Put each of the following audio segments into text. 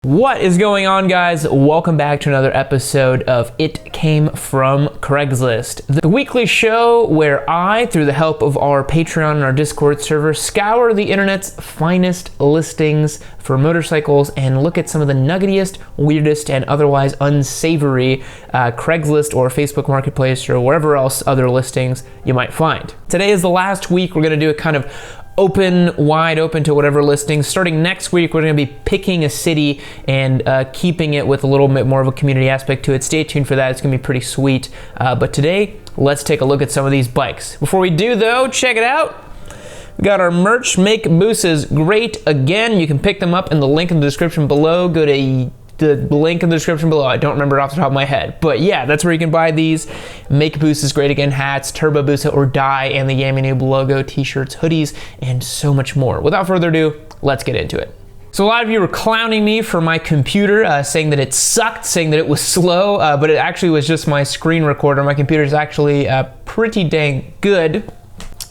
What is going on, guys? Welcome back to another episode of It Came From Craigslist, the weekly show where I, through the help of our Patreon and our Discord server, scour the internet's finest listings for motorcycles and look at some of the nuggetiest, weirdest, and otherwise unsavory Craigslist or Facebook Marketplace or wherever else other listings you might find. Today is the last week. We're going to do a kind of wide open to whatever listings. Starting next week, we're going to be picking a city and keeping it with a little bit more of a community aspect to it. Stay tuned for that. It's going to be pretty sweet. But today, let's take a look at some of these bikes. Before we do, though, check it out. We got our merch. Make Busas great again. You can pick them up in the link in the description below. Go to the link in the description below. I don't remember it off the top of my head, but yeah, that's where you can buy these. Make Busas great again hats, Turbo Busa or die, and the Yammie Noob logo, t-shirts, hoodies, and so much more. Without further ado, let's get into it. So a lot of you were clowning me for my computer, saying that it sucked, saying that it was slow, but it actually was just my screen recorder. My computer is actually pretty dang good.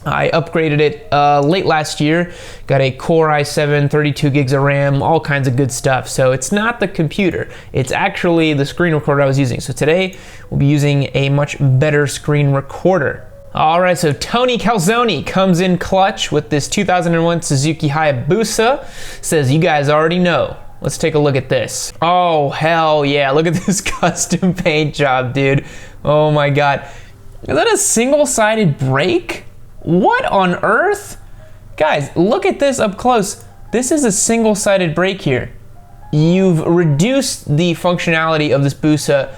I upgraded it late last year, got a Core i7, 32 gigs of RAM, all kinds of good stuff. So it's not the computer, it's actually the screen recorder I was using. So today we'll be using a much better screen recorder. All right, so Tony Calzone comes in clutch with this 2001 Suzuki Hayabusa. Says, you guys already know. Let's take a look at this. Oh, hell yeah, look at this custom paint job, dude. Oh my God. Is that a single-sided brake? What on earth? Guys, look at this up close. This is a single-sided brake here. You've reduced the functionality of this Busa.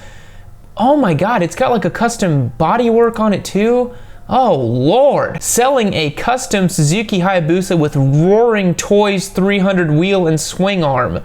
Oh my God, it's got like a custom bodywork on it too. Oh Lord. Selling a custom Suzuki Hayabusa with Roaring Toys 300 wheel and swing arm.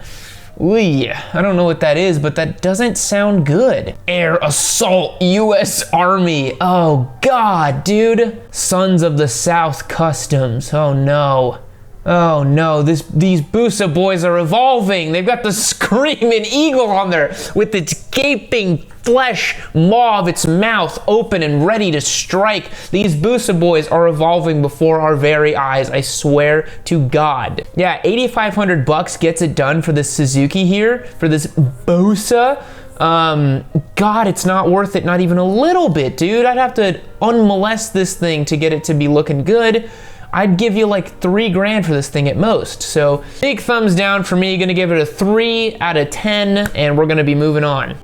Ooh, I don't know what that is, but that doesn't sound good. Air Assault US Army. Oh God, dude. Sons of the South Customs. Oh no. Oh no, these Busa boys are evolving. They've got the screaming eagle on there with its gaping flesh maw of its mouth open and ready to strike. These Busa boys are evolving before our very eyes, I swear to God. Yeah, 8,500 bucks gets it done for this Suzuki here, for this Busa. God, it's not worth it, not even a little bit, dude. I'd have to unmolest this thing to get it to be looking good. I'd give you like $3 grand for this thing at most. So big thumbs down for me. Gonna give it a 3 out of 10, and we're gonna be moving on.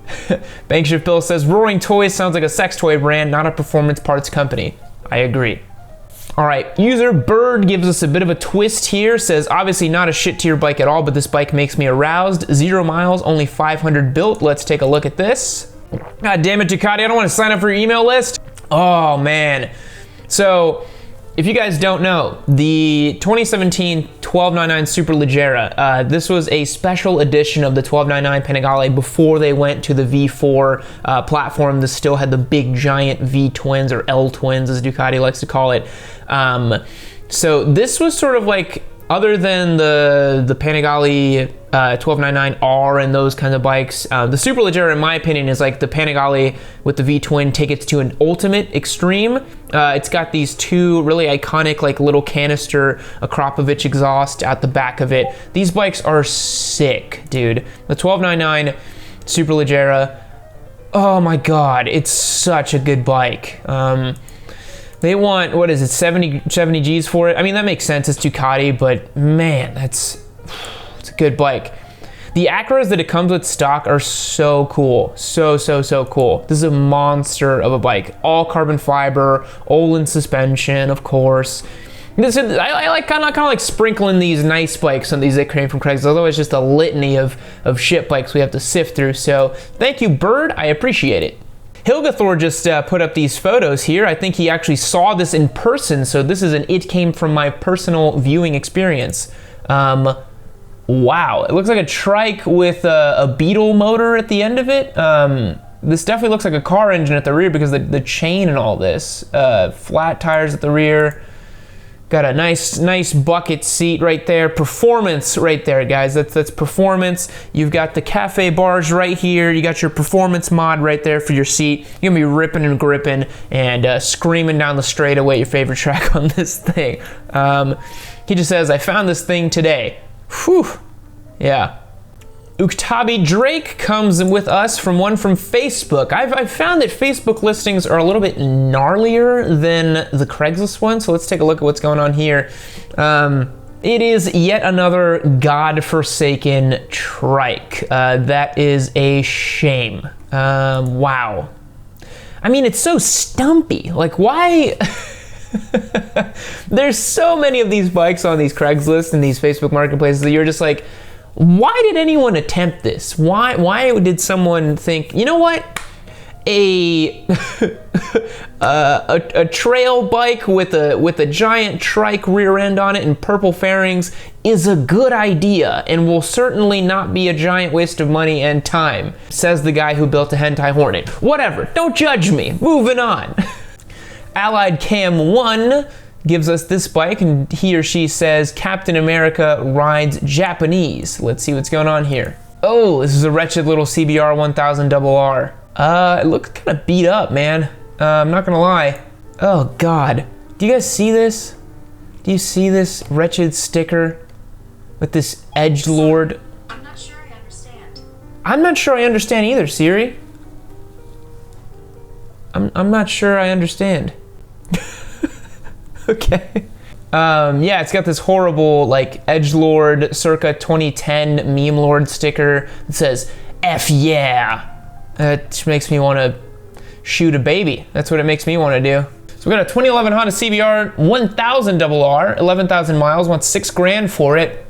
Bankshift Bill says, Roaring Toys sounds like a sex toy brand, not a performance parts company. I agree. All right, user Bird gives us a bit of a twist here. Says, obviously not a shit tier bike at all, but this bike makes me aroused. 0 miles, only 500 built. Let's take a look at this. God damn it, Ducati, I don't want to sign up for your email list. Oh man. So, if you guys don't know, the 2017 1299 Superleggera, this was a special edition of the 1299 Panigale before they went to the V4 platform. This still had the big giant V-twins, or L-twins as Ducati likes to call it. So this was sort of like, other than the Panigale 1299R and those kinds of bikes, the Superleggera, in my opinion, is like the Panigale with the V-twin. Take it to an ultimate extreme. It's got these two really iconic like little canister Akrapovic exhaust at the back of it. These bikes are sick, dude. The 1299 Superleggera, oh my God, it's such a good bike. They want, what is it, 70 G's for it? I mean, that makes sense, it's Ducati, but man, it's a good bike. The Acros that it comes with stock are so cool. So cool. This is a monster of a bike. All carbon fiber, Olin suspension, of course. I like kind of like sprinkling these nice bikes on these that came from Craigslist. Otherwise, just a litany of shit bikes we have to sift through. So thank you, Bird. I appreciate it. Hilgathor just put up these photos here. I think he actually saw this in person, so this is it came from my personal viewing experience. Wow, it looks like a trike with a Beetle motor at the end of it. This definitely looks like a car engine at the rear because the chain and all this. Flat tires at the rear. Got a nice bucket seat right there. Performance right there, guys. That's performance. You've got the cafe bars right here. You got your performance mod right there for your seat. You're gonna be ripping and gripping and screaming down the straightaway your favorite track on this thing. He just says, I found this thing today. Whew. Yeah. Uktabi Drake comes with us from one from Facebook. I've found that Facebook listings are a little bit gnarlier than the Craigslist one, so let's take a look at what's going on here. It is yet another godforsaken trike. That is a shame. Wow. I mean, it's so stumpy. Like, why? There's so many of these bikes on these Craigslist and these Facebook marketplaces that you're just like, why did anyone attempt this? Why did someone think, you know what? A trail bike with a giant trike rear end on it and purple fairings is a good idea and will certainly not be a giant waste of money and time, says the guy who built a hentai Hornet. Whatever, don't judge me. Moving on. Allied Cam 1 gives us this bike, and he or she says Captain America rides Japanese. Let's see what's going on here. Oh, this is a wretched little CBR 1000 RR. It looks kind of beat up, man. I'm not gonna lie. Oh God, do you guys see this? Do you see this wretched sticker with this edgelord? I'm not sure I understand. I'm not sure I understand either, Siri. I'm not sure I understand. Okay. Yeah, it's got this horrible, like, edgelord circa 2010 meme lord sticker that says, F yeah. It makes me want to shoot a baby. That's what it makes me want to do. So we got a 2011 Honda CBR 1000 RR, 11,000 miles, wants $6,000 for it.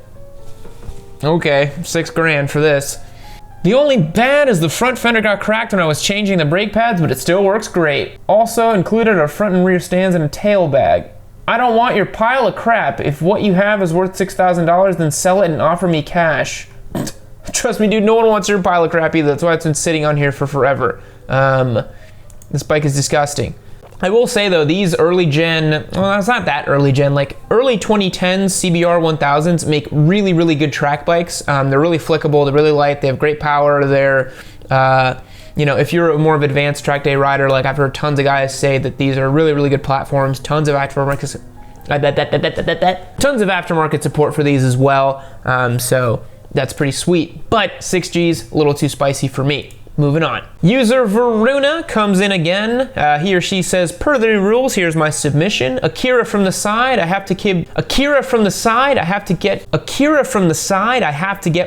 Okay, $6,000 for this. The only bad is the front fender got cracked when I was changing the brake pads, but it still works great. Also included are front and rear stands and a tail bag. I don't want your pile of crap. If what you have is worth $6,000, then sell it and offer me cash. Trust me, dude, no one wants your pile of crap either. That's why it's been sitting on here for forever. This bike is disgusting. I will say though, these early gen, well, it's not that early gen, like early 2010s CBR 1000s make really, really good track bikes. They're really flickable, they're really light, they have great power, they're, you know, if you're a more of an advanced track day rider, like I've heard tons of guys say that these are really, really good platforms, tons of aftermarket, tons of aftermarket support for these as well. So that's pretty sweet, but 6Gs, a little too spicy for me. Moving on. User Varuna comes in again. He or she says, per the new rules, here's my submission. Akira from the side, I have to get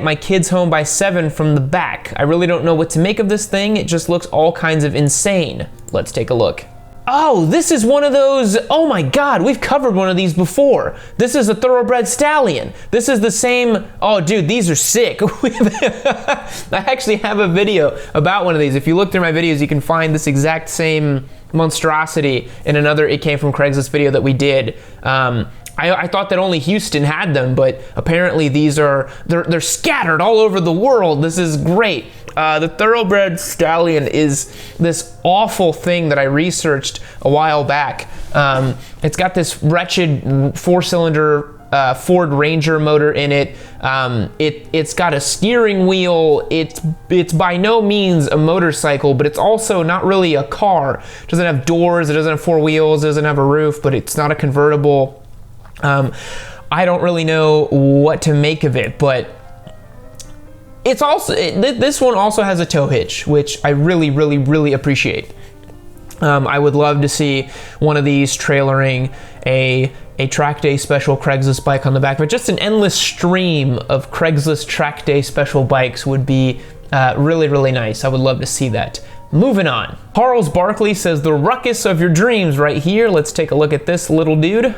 my kids home by 7 from the back. I really don't know what to make of this thing. It just looks all kinds of insane. Let's take a look. Oh, this is one of those, oh my God, we've covered one of these before. This is a thoroughbred stallion. This is the same, oh dude, these are sick. I actually have a video about one of these. If you look through my videos, you can find this exact same monstrosity in another It Came From Craigslist video that we did. I thought that only Houston had them, but apparently these are, they're scattered all over the world. This is great. The thoroughbred stallion is this awful thing that I researched a while back. It's got this wretched 4-cylinder Ford Ranger motor in it. It's got a steering wheel. It's by no means a motorcycle, but it's also not really a car. It doesn't have doors, it doesn't have 4 wheels, it doesn't have a roof, but it's not a convertible. I don't really know what to make of it, but it's also, this one also has a tow hitch, which I really, really, really appreciate. I would love to see one of these trailering a track day special Craigslist bike on the back, but just an endless stream of Craigslist track day special bikes would be really, really nice. I would love to see that. Moving on. Charles Barkley says, the ruckus of your dreams right here. Let's take a look at this little dude.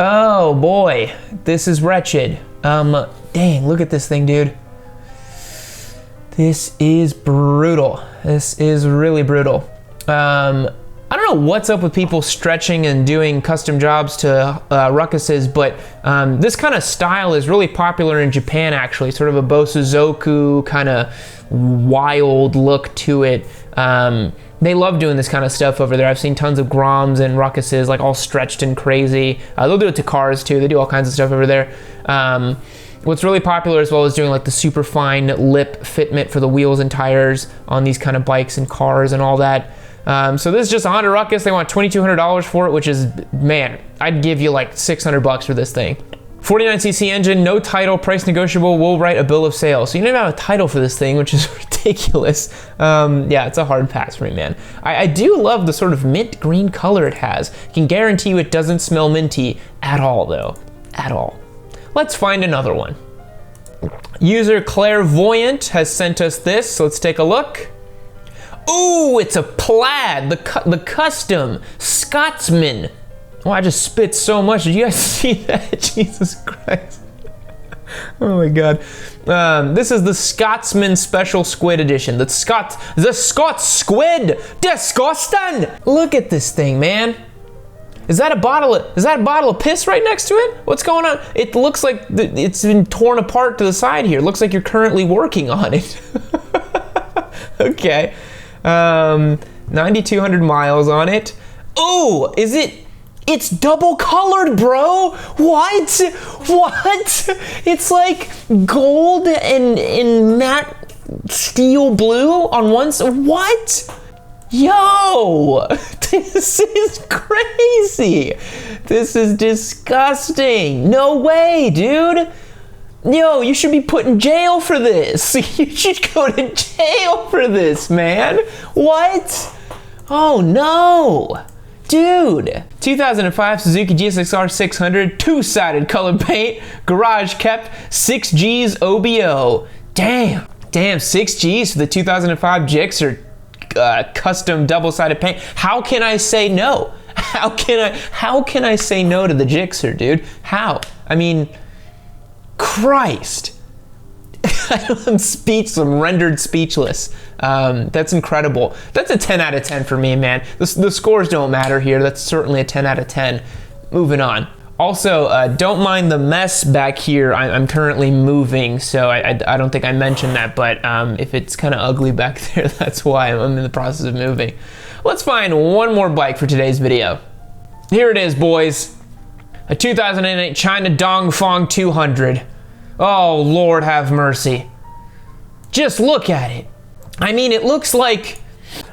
Oh boy, this is wretched. Dang, look at this thing, dude. This is brutal. This is really brutal. I don't know what's up with people stretching and doing custom jobs to Ruckuses, but this kind of style is really popular in Japan, actually. Sort of a Bosuzoku kind of wild look to it. They love doing this kind of stuff over there. I've seen tons of Groms and Ruckuses, like all stretched and crazy. They'll do it to cars too. They do all kinds of stuff over there. What's really popular as well is doing like the super fine lip fitment for the wheels and tires on these kind of bikes and cars and all that. So this is just a Honda Ruckus. They want $2,200 for it, which is, man, I'd give you like $600 for this thing. 49cc engine, no title, price negotiable, we'll write a bill of sale. So you don't have a title for this thing, which is ridiculous. Yeah, it's a hard pass for me, man. I do love the sort of mint green color it has. I can guarantee you it doesn't smell minty at all, though. At all. Let's find another one. User Clairvoyant has sent us this, so let's take a look. Ooh, it's a plaid, the custom Scotsman. Oh, I just spit so much. Did you guys see that? Jesus Christ. Oh my God. This is the Scotsman Special Squid Edition. The Scots Squid. Disgusting. Look at this thing, man. Is that a bottle of piss right next to it? What's going on? It looks like it's been torn apart to the side here. It looks like you're currently working on it. Okay. 9,200 miles on it. Oh, is it? It's double colored, bro. What? It's like gold and matte steel blue on one side. What? Yo, this is crazy. This is disgusting. No way, dude. Yo, you should be put in jail for this. You should go to jail for this, man. What? Oh no. Dude, 2005 Suzuki GSXR-600, two-sided colored paint, garage kept, 6Gs OBO. Damn, 6Gs for the 2005 Gixxer custom double-sided paint. How can I say no? How can I say no to the Gixxer, dude? How? I mean, Christ. I'm rendered speechless. That's incredible. That's a 10 out of 10 for me, man. The scores don't matter here. That's certainly a 10 out of 10. Moving on. Also, don't mind the mess back here. I'm currently moving, so I don't think I mentioned that, but if it's kind of ugly back there, that's why I'm in the process of moving. Let's find one more bike for today's video. Here it is, boys. A 2008 China Dongfeng 200. Oh, Lord have mercy. Just look at it. I mean, it looks like,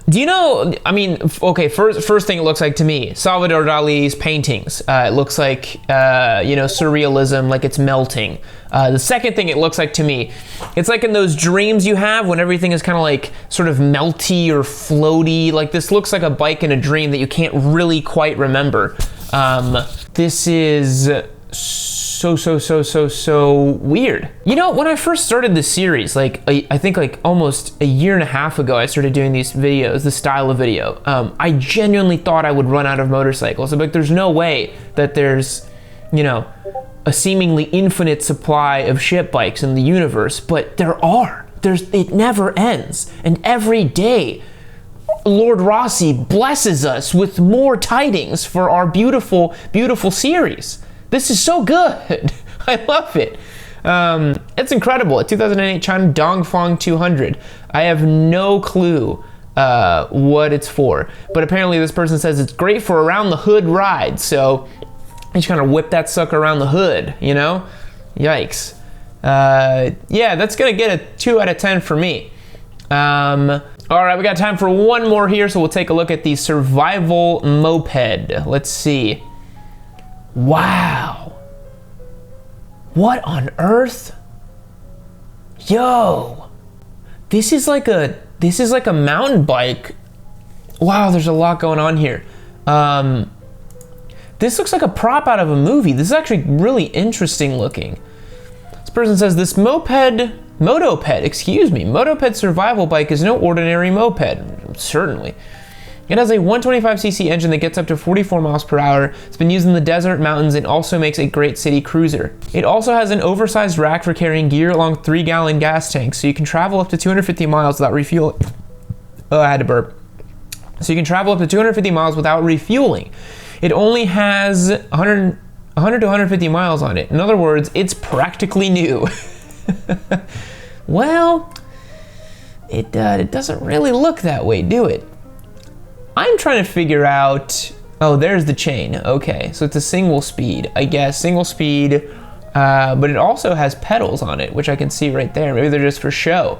do you know, I mean, okay, first thing it looks like to me, Salvador Dali's paintings. It looks like, you know, surrealism, like it's melting. The second thing it looks like to me, it's like in those dreams you have when everything is kind of like sort of melty or floaty. Like this looks like a bike in a dream that you can't really quite remember. This is so weird. You know, when I first started this series, like I think like almost a year and a half ago, I started doing these videos, this style of video. I genuinely thought I would run out of motorcycles. I'm like, there's no way that there's, you know, a seemingly infinite supply of shit bikes in the universe, but there are. It never ends. And every day, Lord Rossi blesses us with more tidings for our beautiful, beautiful series. This is so good. I love it. It's incredible. A 2008 China Dongfeng 200. I have no clue what it's for, but apparently this person says it's great for around the hood ride. So you just kind of whip that sucker around the hood, you know? Yikes. Yeah, that's gonna get a 2 out of 10 for me. All right, we got time for one more here, so we'll take a look at the Survival Moped. Let's see. Wow. What on earth? Yo. This is like a mountain bike. Wow, there's a lot going on here. This looks like a prop out of a movie. This is actually really interesting looking. This person says this motoped survival bike is no ordinary moped. Certainly. It has a 125cc engine that gets up to 44 miles per hour. It's been used in the desert, mountains, and also makes a great city cruiser. It also has an oversized rack for carrying gear along 3-gallon gas tanks, so you can travel up to 250 miles without refueling. Oh, I had to burp. So you can travel up to 250 miles without refueling. It only has 100 to 150 miles on it. In other words, it's practically new. Well, it doesn't really look that way, do it? I'm trying to figure out, oh, there's the chain. Okay, so it's a single speed, I guess, single speed, but it also has pedals on it, which I can see right there. Maybe they're just for show.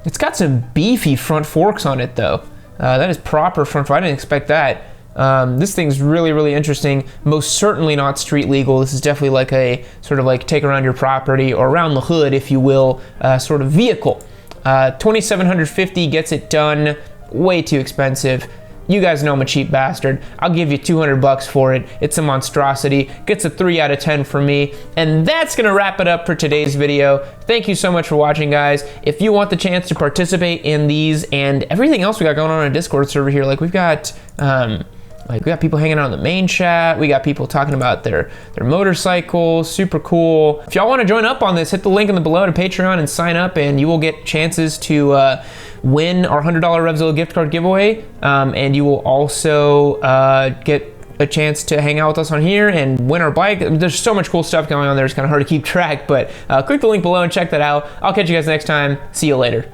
It's got some beefy front forks on it though. That is proper front fork. I didn't expect that. This thing's really, really interesting. Most certainly not street legal. This is definitely like a sort of like take around your property or around the hood, if you will, sort of vehicle. 2,750 gets it done. Way too expensive. You guys know I'm a cheap bastard. I'll give you 200 bucks for it. It's a monstrosity. Gets a 3 out of 10 for me. And that's gonna wrap it up for today's video. Thank you so much for watching, guys. If you want the chance to participate in these and everything else we got going on a Discord server here, like we've got we got people hanging out in the main chat. We got people talking about their motorcycles. Super cool. If y'all want to join up on this, hit the link in the below to Patreon and sign up, and you will get chances to win our $100 Revzilla gift card giveaway. And you will also get a chance to hang out with us on here and win our bike. There's so much cool stuff going on there. It's kind of hard to keep track, but click the link below and check that out. I'll catch you guys next time. See you later.